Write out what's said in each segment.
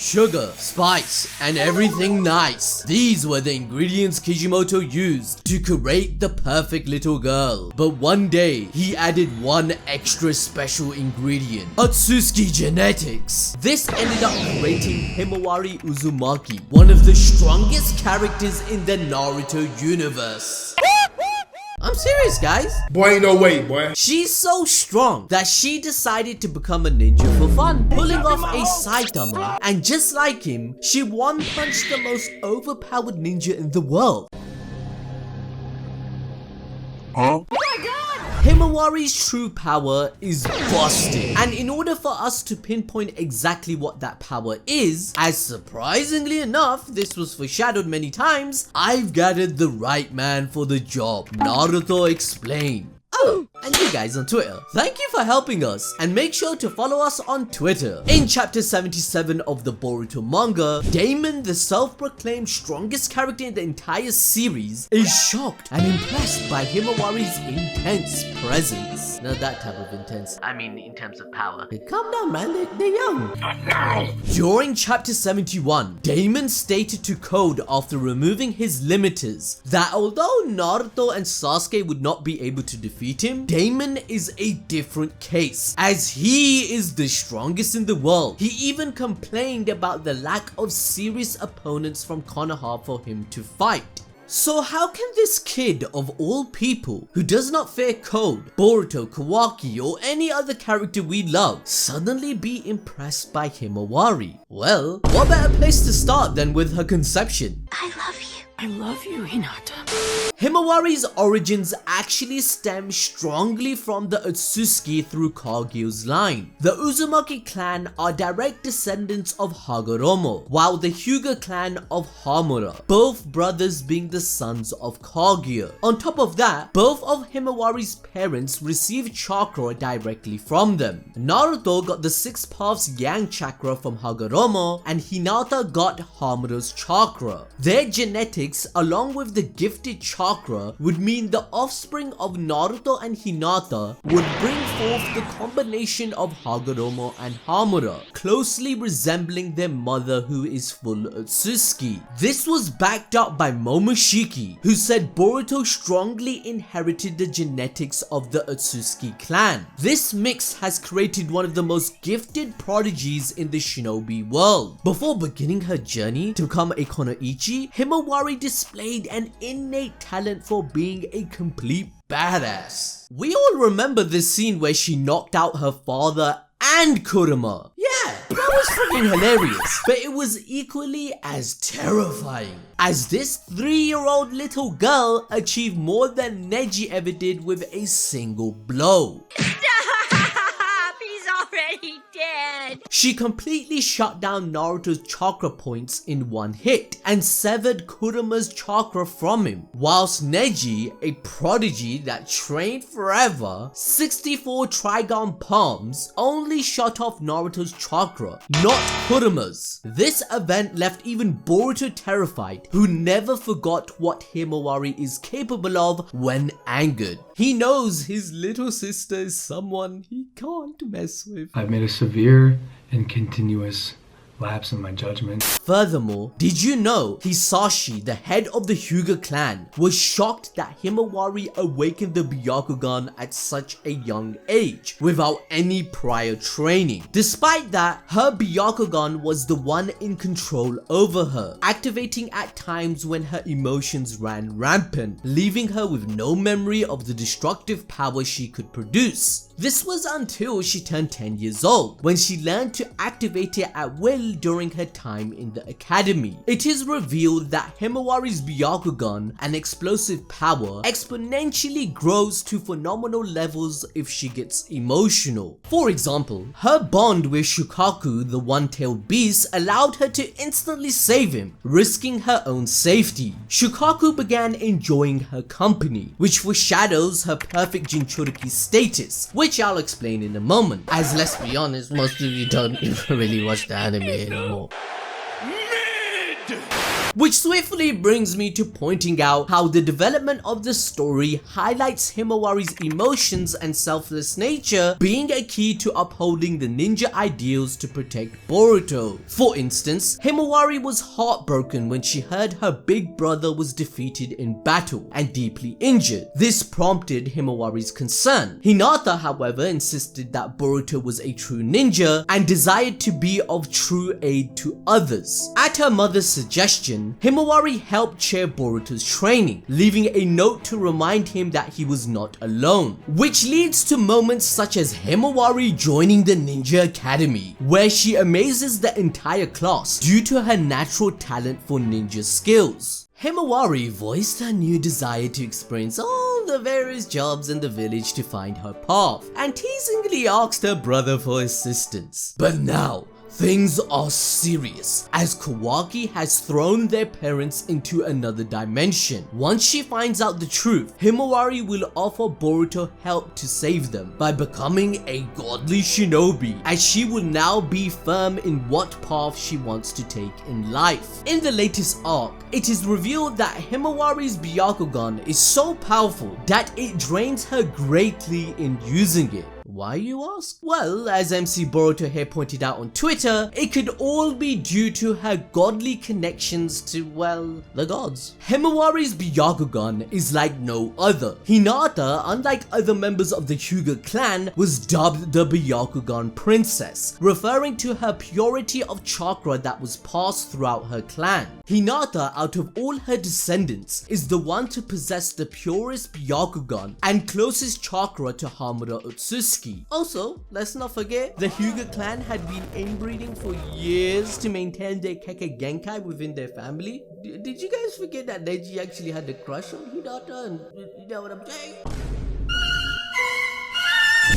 sugar, spice, and everything nice. These were the ingredients Kishimoto used to create the perfect little girl. But one day, he added one extra special ingredient: Otsutsuki genetics. This ended up creating Himawari Uzumaki, one of the strongest characters in the Naruto universe. I'm serious, guys. Boy, ain't no way, boy. She's so strong that she decided to become a ninja for fun, pulling off a Saitama, and just like him, she one-punched the most overpowered ninja in the world. Huh? Oh my god! Himawari's true power is busted, and in order for us to pinpoint exactly what that power is, as surprisingly enough this was foreshadowed many times, I've gathered the right man for the job. Naruto Explained. Oh, and you guys on Twitter, thank you for helping us, and make sure to follow us on Twitter. In chapter 77 of the Boruto manga, Damon, the self-proclaimed strongest character in the entire series, is shocked and impressed by Himawari's intense presence. Not that type of intense, I mean in terms of power. Hey, calm down, man, they're young. During chapter 71, Damon stated to Code after removing his limiters that although Naruto and Sasuke would not be able to defeat him, Damon is a different case, as he is the strongest in the world. He even complained about the lack of serious opponents from Konoha for him to fight. So how can this kid of all people, who does not fear Code, Boruto, Kawaki, or any other character we love, suddenly be impressed by Himawari? Well, what better place to start than with her conception? I love you. I love you, Hinata. Himawari's origins actually stem strongly from the Otsutsuki through Kagyo's line. The Uzumaki clan are direct descendants of Hagoromo, while the Hyuga clan of Hamura, both brothers being the sons of Kagyo. On top of that, both of Himawari's parents received chakra directly from them. Naruto got the Six Paths Yang chakra from Hagoromo, and Hinata got Hamura's chakra. Their genetics, along with the gifted chakra, would mean the offspring of Naruto and Hinata would bring forth the combination of Hagoromo and Hamura, closely resembling their mother, who is full Otsutsuki. This was backed up by Momoshiki, who said Boruto strongly inherited the genetics of the Otsutsuki clan. This mix has created one of the most gifted prodigies in the shinobi world. Before beginning her journey to become a Konoichi, Himawari displayed an innate talent for being a complete badass. We all remember this scene where she knocked out her father and Kurama. Yeah, that was freaking hilarious. But it was equally as terrifying, as this 3-year-old little girl achieved more than Neji ever did with a single blow. Dead. She completely shut down Naruto's chakra points in one hit and severed Kurama's chakra from him, whilst Neji, a prodigy that trained forever, 64 Trigon palms, only shut off Naruto's chakra, not Kurama's. This event left even Boruto terrified, who never forgot what Himawari is capable of when angered. He knows his little sister is someone he can't mess with. I've made a severe and continuous lapse in my judgment. Furthermore, did you know Hisashi, the head of the Hyuga clan, was shocked that Himawari awakened the Byakugan at such a young age without any prior training? Despite that, her Byakugan was the one in control over her, activating at times when her emotions ran rampant, leaving her with no memory of the destructive power she could produce. This was until she turned 10 years old, when she learned to activate it at will during her time in the academy. It is revealed that Himawari's Byakugan and explosive power exponentially grows to phenomenal levels if she gets emotional. For example, her bond with Shukaku, the one-tailed beast, allowed her to instantly save him, risking her own safety. Shukaku began enjoying her company, which foreshadows her perfect Jinchuriki status, which I'll explain in a moment, as let's be honest, most of you don't really watch the anime anymore. active. Which swiftly brings me to pointing out how the development of the story highlights Himawari's emotions and selfless nature being a key to upholding the ninja ideals to protect Boruto. For instance, Himawari was heartbroken when she heard her big brother was defeated in battle and deeply injured. This prompted Himawari's concern. Hinata, however, insisted that Boruto was a true ninja and desired to be of true aid to others. At her mother's suggestion, Himawari helped chair Boruto's training, leaving a note to remind him that he was not alone, which leads to moments such as Himawari joining the Ninja Academy, where she amazes the entire class due to her natural talent for ninja skills. Himawari voiced her new desire to experience all the various jobs in the village to find her path, and teasingly asked her brother for assistance. But now, things are serious, as Kawaki has thrown their parents into another dimension. Once she finds out the truth, Himawari will offer Boruto help to save them by becoming a godly shinobi, as she will now be firm in what path she wants to take in life. In the latest arc, it is revealed that Himawari's Byakugan is so powerful that it drains her greatly in using it. Why, you ask? Well, as MC Boruto here pointed out on Twitter, it could all be due to her godly connections to, well, the gods. Himawari's Byakugan is like no other. Hinata, unlike other members of the Hyuga clan, was dubbed the Byakugan Princess, referring to her purity of chakra that was passed throughout her clan. Hinata, out of all her descendants, is the one to possess the purest Byakugan and closest chakra to Hamura Otsutsuki. Also, let's not forget, the Hyuga clan had been inbreeding for years to maintain their Keke Genkai within their family. Did you guys forget that Neji actually had a crush on Hinata, and you know what I'm saying?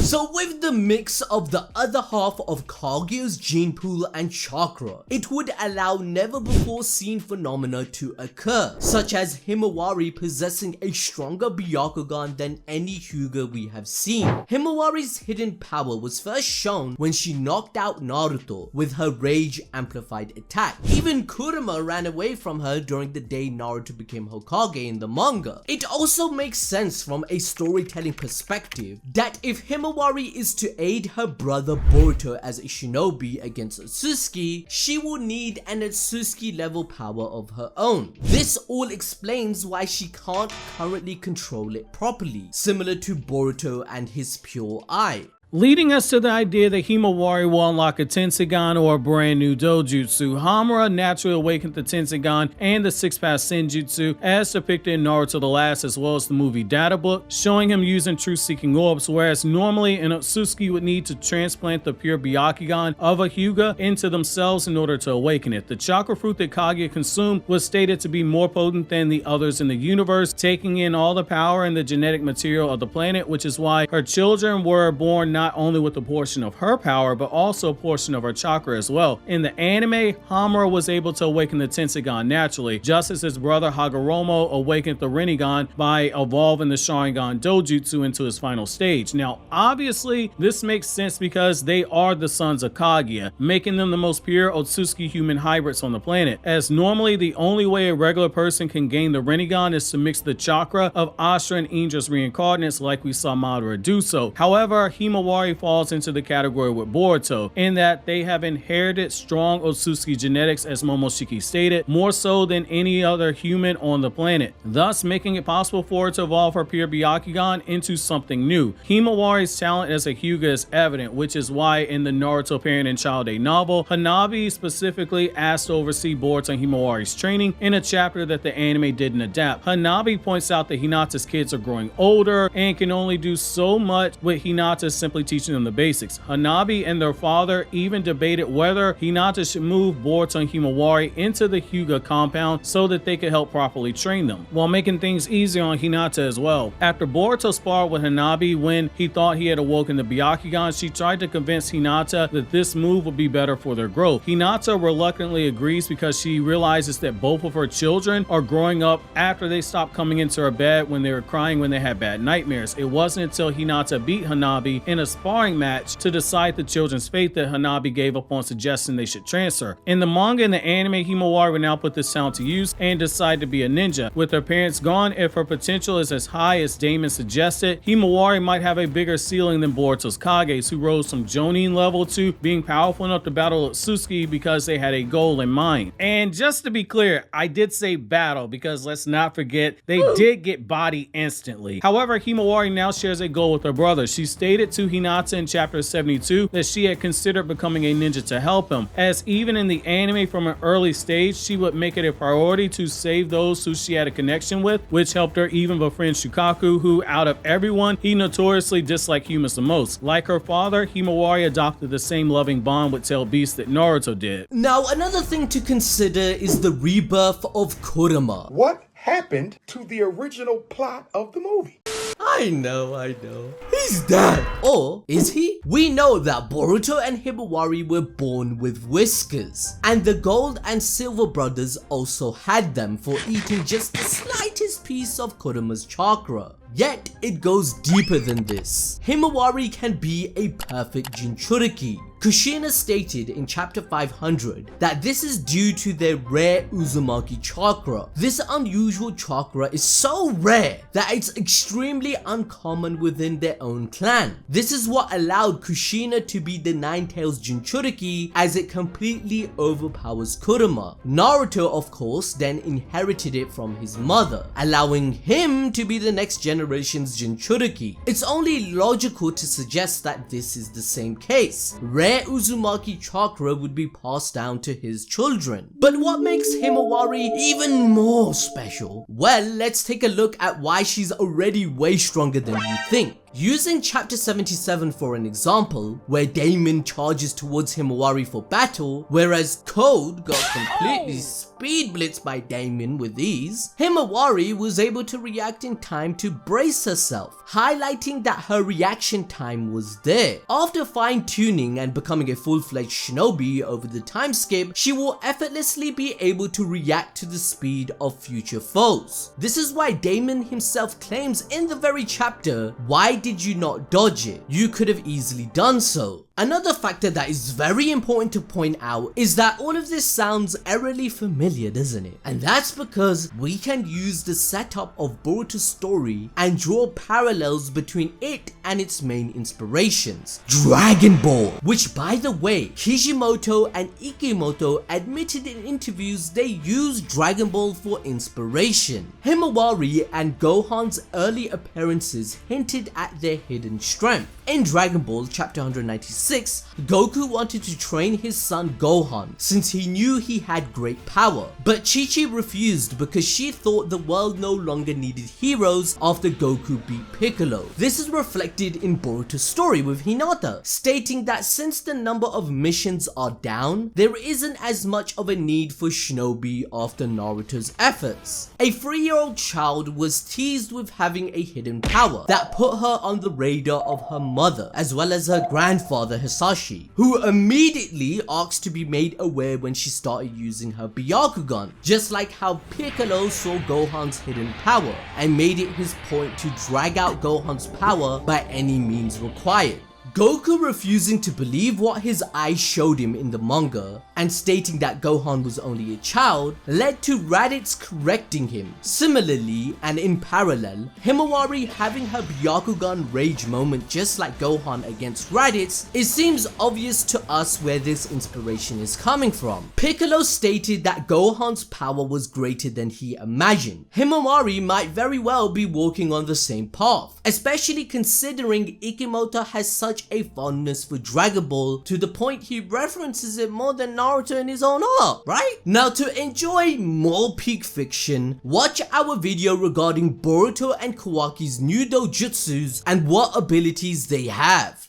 So with the mix of the other half of Kaguya's gene pool and chakra, it would allow never before seen phenomena to occur, such as Himawari possessing a stronger Byakugan than any Hyuga we have seen. Himawari's hidden power was first shown when she knocked out Naruto with her rage amplified attack. Even Kurama ran away from her during the day Naruto became Hokage in the manga. It also makes sense from a storytelling perspective that if Himawari is to aid her brother Boruto as a shinobi against Otsutsuki, she will need an Otsutsuki level power of her own. This all explains why she can't currently control it properly, similar to Boruto and his pure eye. Leading us to the idea that Himawari will unlock a Tenseigan or a brand new Dojutsu. Hamura naturally awakened the Tenseigan and the six-pass Senjutsu as depicted in Naruto the Last, as well as the movie Data Book, showing him using truth-seeking orbs, whereas normally an Otsutsuki would need to transplant the pure Byakugan of a Hyuga into themselves in order to awaken it. The chakra fruit that Kaguya consumed was stated to be more potent than the others in the universe, taking in all the power and the genetic material of the planet, which is why her children were born not only with a portion of her power, but also a portion of her chakra as well. In the anime, Hamura was able to awaken the Tenseigan naturally, just as his brother Hagoromo awakened the Rinnegan by evolving the Sharingan Dojutsu into his final stage. Now, obviously, this makes sense because they are the sons of Kaguya, making them the most pure Otsutsuki human hybrids on the planet, as normally the only way a regular person can gain the Rinnegan is to mix the chakra of Astra and Indra's reincarnates like we saw Madara do so. However, Himawari falls into the category with Boruto, in that they have inherited strong Otsutsuki genetics, as Momoshiki stated, more so than any other human on the planet, thus making it possible for her to evolve her pure Byakugan into something new. Himawari's talent as a Hyuga is evident, which is why in the Naruto Parent and Child Day novel, Hanabi specifically asked to oversee Boruto and Himawari's training in a chapter that the anime didn't adapt. Hanabi points out that Hinata's kids are growing older and can only do so much, with Hinata simply teaching them the basics. Hanabi and their father even debated whether Hinata should move Boruto and Himawari into the Hyuga compound so that they could help properly train them, while making things easier on Hinata as well. After Boruto sparred with Hanabi when he thought he had awoken the Byakugan, she tried to convince Hinata that this move would be better for their growth. Hinata reluctantly agrees because she realizes that both of her children are growing up after they stopped coming into her bed when they were crying when they had bad nightmares. It wasn't until Hinata beat Hanabi in a sparring match to decide the children's fate that Hanabi gave upon suggesting they should transfer. In the manga and the anime, Himawari will now put this talent to use and decide to be a ninja. With her parents gone, if her potential is as high as Damon suggested, Himawari might have a bigger ceiling than Boruto's Kages, who rose from Jonin level to being powerful enough to battle Otsutsuki because they had a goal in mind. And just to be clear, I did say battle because let's not forget they did get body instantly. However, Himawari now shares a goal with her brother. She stated to Hinata in chapter 72 that she had considered becoming a ninja to help him, as even in the anime from an early stage, she would make it a priority to save those who she had a connection with, which helped her even befriend Shukaku, who out of everyone, he notoriously disliked humans the most. Like her father, Himawari adopted the same loving bond with Tail Beast that Naruto did. Now, another thing to consider is the rebirth of Kurama. What happened to the original plot of the movie? I know. He's dead. Or is he? We know that Boruto and Himawari were born with whiskers, and the Gold and Silver brothers also had them for eating just the slightest piece of Kurama's chakra. Yet, it goes deeper than this. Himawari can be a perfect Jinchuriki. Kushina stated in chapter 500 that this is due to their rare Uzumaki chakra. This unusual chakra is so rare that it's extremely uncommon within their own clan. This is what allowed Kushina to be the Nine-Tails Jinchuriki, as it completely overpowers Kurama. Naruto, of course, then inherited it from his mother, allowing him to be the next generation's Jinchuriki. It's only logical to suggest that this is the same case. Rare Uzumaki chakra would be passed down to his children. But what makes Himawari even more special? Well, let's take a look at why she's already way stronger than you think. Using chapter 77 for an example, where Damon charges towards Himawari for battle, whereas Code got completely speed blitzed by Damon with ease, Himawari was able to react in time to brace herself, highlighting that her reaction time was there. After fine-tuning and becoming a full-fledged shinobi over the time skip, she will effortlessly be able to react to the speed of future foes. This is why Damon himself claims in the very chapter, "Why did you not dodge it? You could have easily done so." Another factor that is very important to point out is that all of this sounds eerily familiar, doesn't it? And that's because we can use the setup of Boruto's story and draw parallels between it and its main inspirations, Dragon Ball, which by the way, Kishimoto and Ikimoto admitted in interviews they used Dragon Ball for inspiration. Himawari and Gohan's early appearances hinted at their hidden strength. In Dragon Ball chapter 196, Goku wanted to train his son Gohan since he knew he had great power, but Chi-Chi refused because she thought the world no longer needed heroes after Goku beat Piccolo. This is reflected in Boruto's story with Hinata, stating that since the number of missions are down, there isn't as much of a need for shinobi after Naruto's efforts. A 3-year-old child was teased with having a hidden power that put her on the radar of her mother, as well as her grandfather Hisashi, who immediately asked to be made aware when she started using her Byakugan, just like how Piccolo saw Gohan's hidden power and made it his point to drag out Gohan's power by any means required. Goku refusing to believe what his eyes showed him in the manga and stating that Gohan was only a child led to Raditz correcting him. Similarly, and in parallel, Himawari having her Byakugan rage moment just like Gohan against Raditz, it seems obvious to us where this inspiration is coming from. Piccolo stated that Gohan's power was greater than he imagined. Himawari might very well be walking on the same path, especially considering Ikimoto has such a fondness for Dragon Ball to the point he references it more than Naruto in his own art, right? Now, to enjoy more peak fiction, watch our video regarding Boruto and Kawaki's new dojutsus and what abilities they have.